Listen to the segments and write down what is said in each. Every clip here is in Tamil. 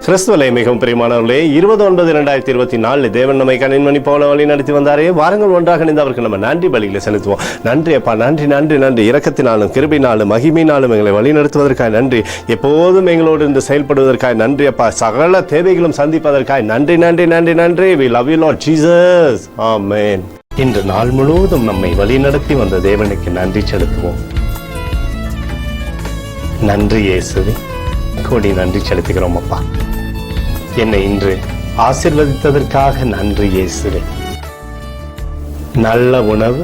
கிறிஸ்துவலை மிகவும் பிரியமானவர்களே, 20/9/2024 தேவன் நம்மை கண்ணின்மணி போல வழி நடத்தி வந்தாரே. வாரங்கள் ஒன்றாக இணைந்து அவருக்கு நம்ம நன்றி பலிகளை செலுத்துவோம். நன்றி அப்பா, நன்றி நன்றி நன்றி. இரக்கத்தினாலும் கிருபையினாலும் மகிமையினாலும் எங்களை வழி நடத்துவதற்காக நன்றி. எப்போதும் எங்களோடு இருந்து செயல்படுவதற்காக நன்றி அப்பா. சகல தேவைகளும் சந்திப்பதற்காக நன்றி நன்றி நன்றி நன்றி. We love you Lord Jesus. Amen. இன்று நாள் முழுவதும் நம்மை வழி நடத்தி வந்த தேவனுக்கு நன்றி செலுத்துவோம். நன்றி இயேசுவே, கோடி நன்றி செலுத்துகிறோம் அப்பா. என்னை இன்று ஆசீர்வதித்ததற்காக நன்றி இயேசுவே. நல்ல உணவு,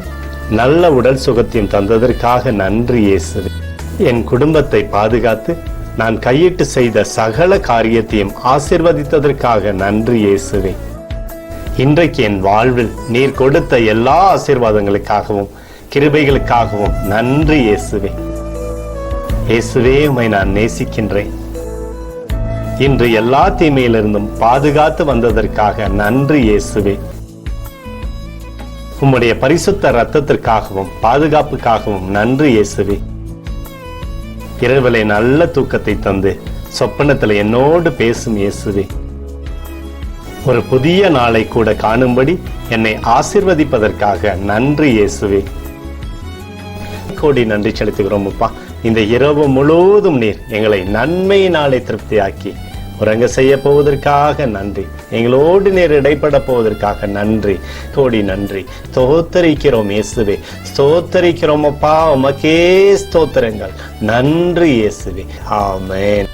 நல்ல உடல் சுகத்தையும் தந்ததற்காக நன்றி இயேசுவே. என் குடும்பத்தை பாதுகாத்து நான் கையிட்டு செய்த சகல காரியத்தையும் ஆசீர்வதித்ததற்காக நன்றி இயேசுவே. இன்றைக்கு என் வாழ்வில் நீர் கொடுத்த எல்லா ஆசீர்வாதங்களுக்காகவும் கிருபைகளுக்காகவும் நன்றி இயேசுவே. இயேசுவே, உம்மை நான் நேசிக்கின்றேன். இன்று எல்லா தீமையிலிருந்தும் பாதுகாத்து வந்ததற்காக நன்றி இயேசுவே. உம்முடைய பரிசுத்த இரத்தத்திற்காகவும் பாதுகாப்புக்காகவும் நன்றி இயேசுவே. இரவிலே நல்ல தூக்கத்தை தந்து சொப்பனத்தில் என்னோடு பேசும் இயேசுவே. ஒரு புதிய நாளை கூட காணும்படி என்னை ஆசீர்வதிப்பதற்காக நன்றி இயேசுவே. கோடி நன்றி செலுத்துகிறோம் அப்பா. இந்த இரவு முழுவதும் நீர் எங்களை நன்மையினாலே திருப்தியாக்கி உறங்க செய்ய போவதற்காக நன்றி. எங்களோடு நீர் இடைப்பட போவதற்காக நன்றி, கோடி நன்றி. ஸ்தோத்தரிக்கிறோம் இயேசுவே, ஸ்தோத்தரிக்கிறோம் அப்பா. உமக்கே ஸ்தோத்திரங்கள். நன்றி இயேசுவே. ஆமென்.